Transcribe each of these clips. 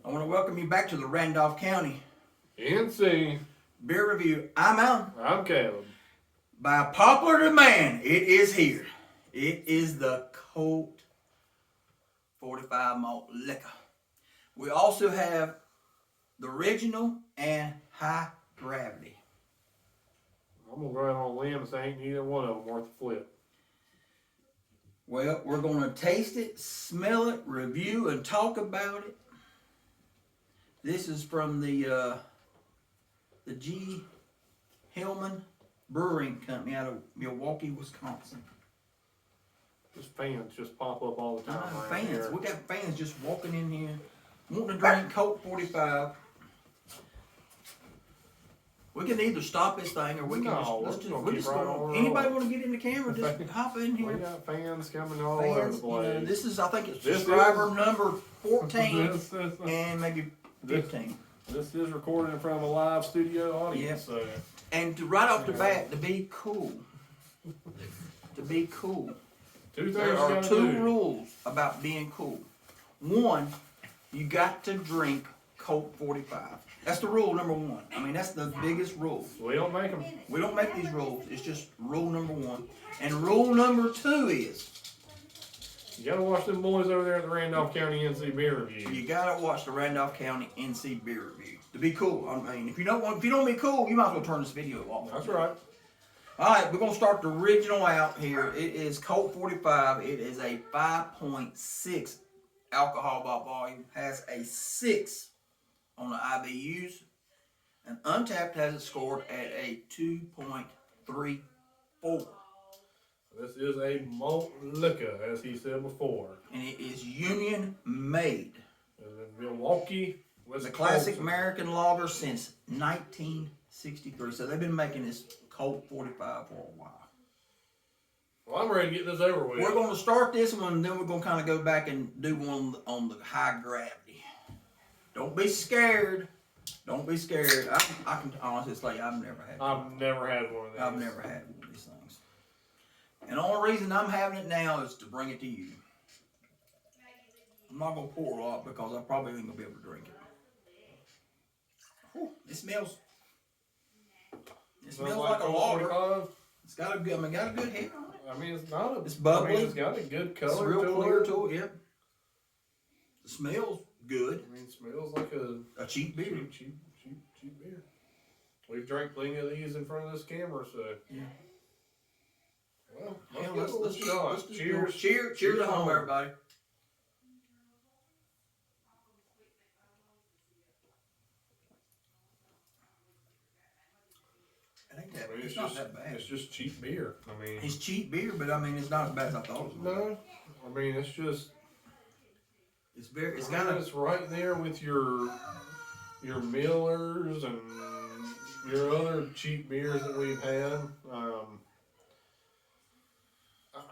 I want to welcome you back to the Randolph County NC. Beer Review. I'm Alan. I'm Caleb. By popular demand, it is here. It is the Colt 45 malt liquor. We also have the original and high gravity. I'm going to go out on a limb and say ain't neither one of them worth a flip. Well, we're going to taste it, smell it, review, and talk about it. This is from the G. Hillman Brewing Company out of Milwaukee, Wisconsin. Just fans just pop up all the time. Fans. Here. We got fans just walking in here wanting to drink Colt 45. We can either stop this thing or we can just go. Anybody want to get in the camera? Just hop in here. We got fans coming all over the place. This is, I think it's subscriber number 14 and maybe 15. This is recorded in front of a live studio audience. Yep. So. And right off the bat, to be cool. There are two rules about being cool. One, you got to drink Colt 45. That's the rule number one. I mean, that's the biggest rule. We don't make them. We don't make these rules. It's just rule number one. And rule number two is you got to watch them boys over there at the Randolph County NC Beer Review. you got to watch the Randolph County NC Beer Review to be cool. I mean, if you don't be cool, you might as well turn this video off. That's right. All right, we're going to start the original out here. It is Colt 45. It is a 5.6 alcohol by volume. Has a 6 on the IBUs. And Untapped has it scored at a 2.34. This is a malt liquor, as he said before. And it is Union made. And in Milwaukee, It's a classic American lager since 1963. So they've been making this Colt 45 for a while. Well, I'm ready to get this over with. We're going to start this one, and then we're going to kind of go back and do one on the high gravity. Don't be scared. Don't be scared. I can honestly say I've never had one. I've never had one of these. I've never had one of these things. And the only reason I'm having it now is to bring it to you. I'm not going to pour a lot because I probably ain't going to be able to drink it. Whew, it smells like a lager. 45. It's got a good head on it. I mean, it's not a. It's bubbly. I mean, it's got a good color. It's real clear to it. Yep. The smell's good. I mean, it smells like a cheap beer. Cheap beer. We've drank plenty of these in front of this camera, so. Yeah. Well, let's shot. Cheers. Cheers at home, everybody. It's not that bad. It's just cheap beer. I mean, it's cheap beer, but I mean, it's not as bad as I thought it was. No, I mean, it's just. It's very. It's right there with your Millers and your other cheap beers that we've had. I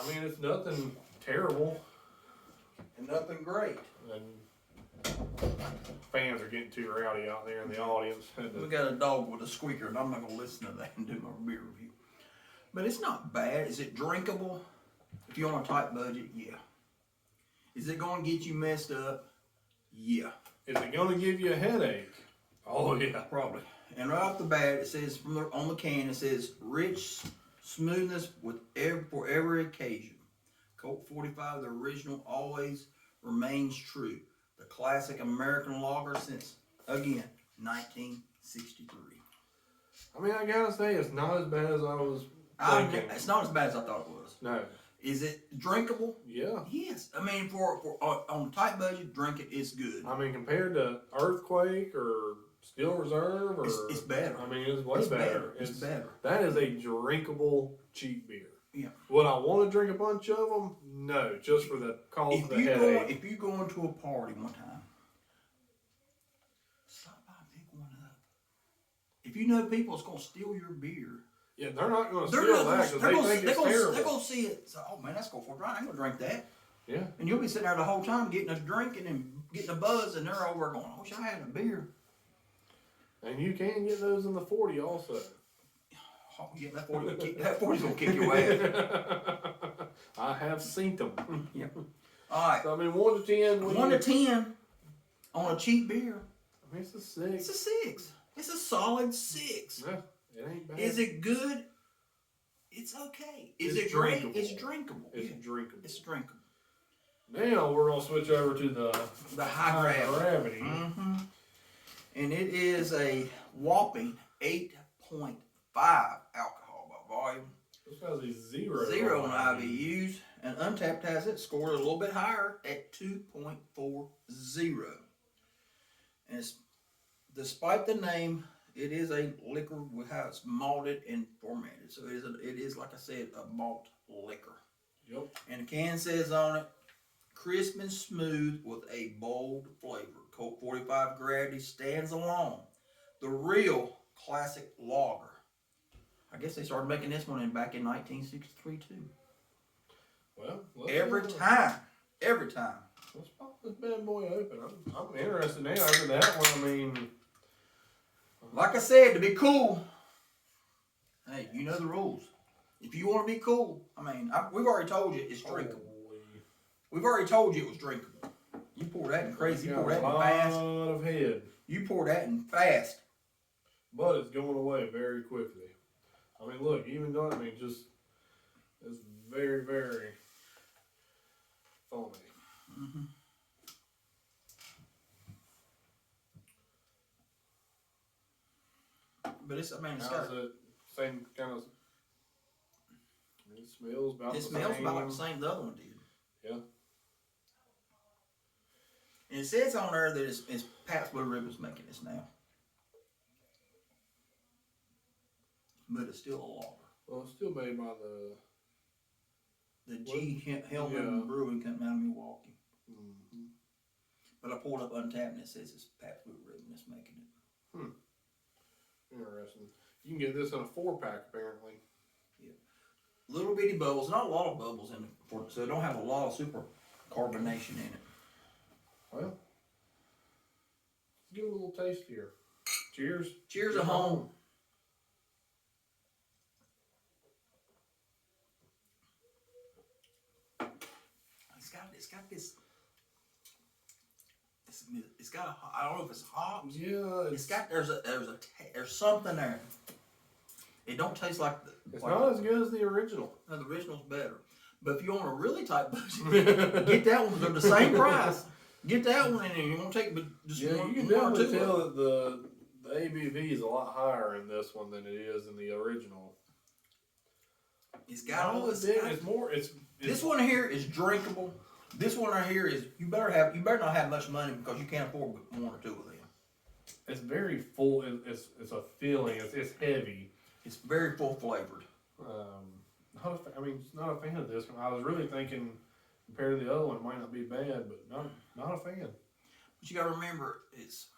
mean, it's nothing terrible and nothing great. And fans are getting too rowdy out there in the audience. We got a dog with a squeaker, and I'm not going to listen to that and do my beer review. But it's not bad. Is it drinkable? If you're on a tight budget, yeah. Is it going to get you messed up? Yeah. Is it going to give you a headache? Oh, yeah. Probably. And right off the bat, it says on the can, it says rich smoothness for every occasion. Colt 45, the original, always remains true. The classic American lager since, again, 1963. I mean, I gotta say, it's not as bad as I was thinking. It's not as bad as I thought it was. No. Is it drinkable? Yeah. Yes. I mean, for on a tight budget, drink it. It's good. I mean, compared to Earthquake or Steel Reserve, or it's better. I mean, it's way better. It's better. That is a drinkable cheap beer. Yeah. Would I want to drink a bunch of them? No, just for the cause of the headache. If you go into a party one time, stop by and pick one up. If you know people that's going to steal your beer. Yeah, they're not going to steal that because they think it's terrible. They're going to see it. So, oh man, that's going for a drink. I ain't going to drink that. Yeah. And you'll be sitting there the whole time getting a drink and getting a buzz, and they're over going, I wish I had a beer. And you can get those in the 40 also. Oh, yeah, that 40's going to kick your ass. I have seen them. Yeah. All right. So, I mean, 1 to 10. 1 to 10. on a cheap beer. I mean, it's a It's 6. a 6. It's a solid 6. Yeah, it ain't bad. Is it good? It's okay. Is It's it great? drinkable. It's drinkable. It's Yeah, drinkable. it's drinkable. Now we're gonna switch over to the high gravity. Mm-hmm. And it is a whopping 8.5 alcohol by volume. This has a 0. 0 on IBUs. And Untapped has it scored a little bit higher at 2.40. And it's, despite the name, it is a liquor with how it's malted and fermented. So it is like I said, a malt liquor. Yep. And the can says on it, crisp and smooth with a bold flavor. Colt 45 Gravity stands alone. The real classic lager. I guess they started making this one back in 1963 too. Well, Every time. Let's pop this bad boy open. I'm interested now after that one. I mean, Like I said, to be cool, hey, you know the rules. If you want to be cool, I mean, we've already told you it's drinkable. We've already told you it was drinkable. You pour that in crazy, you pour that in fast. A lot of head. You pour that in fast. But it's going away very quickly. I mean, look, even though, I mean, just, it's very, very foamy. Mm-hmm. But it's, I mean, it's got, How's it? Same kind of, I mean, it smells about it the smells same. about like the same the other one did. Yeah. And it says on there that it's Pabst Blue Ribbon's making this now. But it's still a lager. Well, it's still made by The G. Hellman Brewing Company out of Milwaukee. Mm-hmm. But I pulled up Untapped and it says it's Pabst Blue Ribbon that's making it. Interesting. You can get this in a 4-pack apparently. Yeah. Little bitty bubbles, not a lot of bubbles in it, so it don't have a lot of super carbonation in it. Well, let's give it a little taste here. Cheers. Cheers at home. It's got this. It's got a. I don't know if it's hops. Yeah. It's got there's something there. It don't taste like It's not as good as the original. No, the original's better. But if you want a really tight budget, get that one. They're the same price. Get that one, and you want to take, but just Yeah, one, you can one or definitely two. tell that the ABV is a lot higher in this one than it is in the original. It's got all this. It's more. It's This one here is drinkable. This one right here is you better not have much money because you can't afford one or two of them. It's very full. It's a feeling. It's heavy. It's very full flavored. I mean, not a fan of this one. I was really thinking compared to the other one, it might not be bad, but not a fan. But you got to remember, it's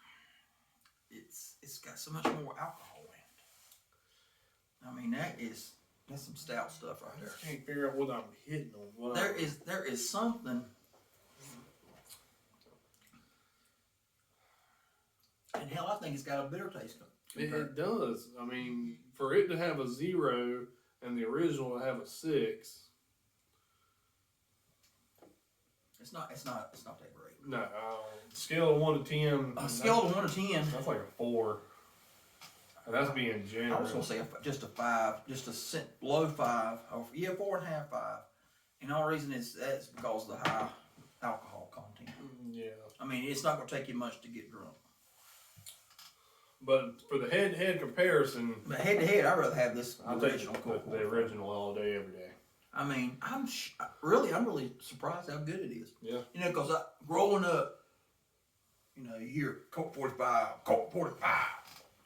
got so much more alcohol in it. I mean, that's some stout stuff right I there. just can't figure out what I'm hitting on. There is something. And hell, I think it's got a bitter taste to it. It does. I mean, for it to have a 0 and the original to have a 6. It's not that great. No, scale of 1 to 10. A scale of 1 to 10. That's like a 4. And that's being generous. I was gonna say just a 5, just a low 5. Or, 4.5, 5. And the only reason that's because of the high alcohol content. Yeah. I mean, it's not gonna take you much to get drunk. But for the head-to-head comparison, But head to head, I'd rather have this I'll original. take the original all day, every day. I mean, I'm really surprised how good it is. Yeah. You know, because growing up, you know, you hear Colt 45, Colt 45.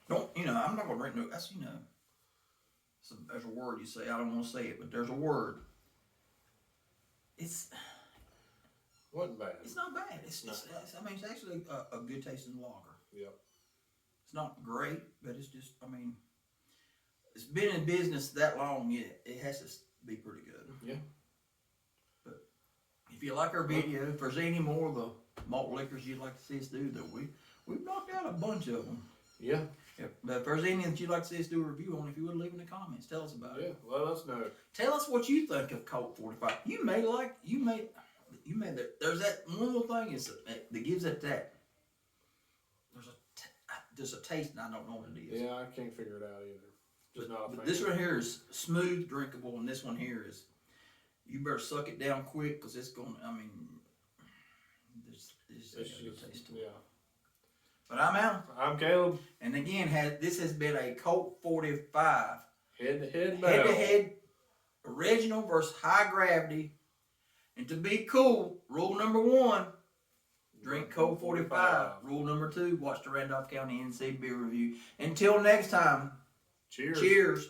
Don't, you know, I'm not going to drink no, that's, you know, there's a word you say, I don't want to say it, but there's a word. Wasn't bad. It's not bad. I mean, it's actually a good tasting lager. Yep. It's not great, but it's just, I mean, it's been in business that long, it has to be pretty good. Yeah. But if you like our video, if there's any more of the malt liquors you'd like to see us do, that we've knocked out a bunch of them. Yeah. But if there's any that you'd like to see us do a review on, if you would leave in the comments, tell us about it. Yeah, let us know. Tell us what you think of Colt 45. You may there's that one little thing that gives it that just a taste, and I don't know what it is. Yeah, I can't figure it out either. Just not a fan. But this one here is smooth, drinkable, and this one here is, you better suck it down quick, because it's going, I mean, it's It's got a good just, taste. yeah. But I'm out. I'm Caleb. And again, this has been a Colt 45 Head-to-head battle. head-to-head original versus high gravity. And to be cool, rule number 1, drink Colt 45. Rule number 2, watch the Randolph County NC Beer Review. Until next time, Cheers. cheers. Cheers.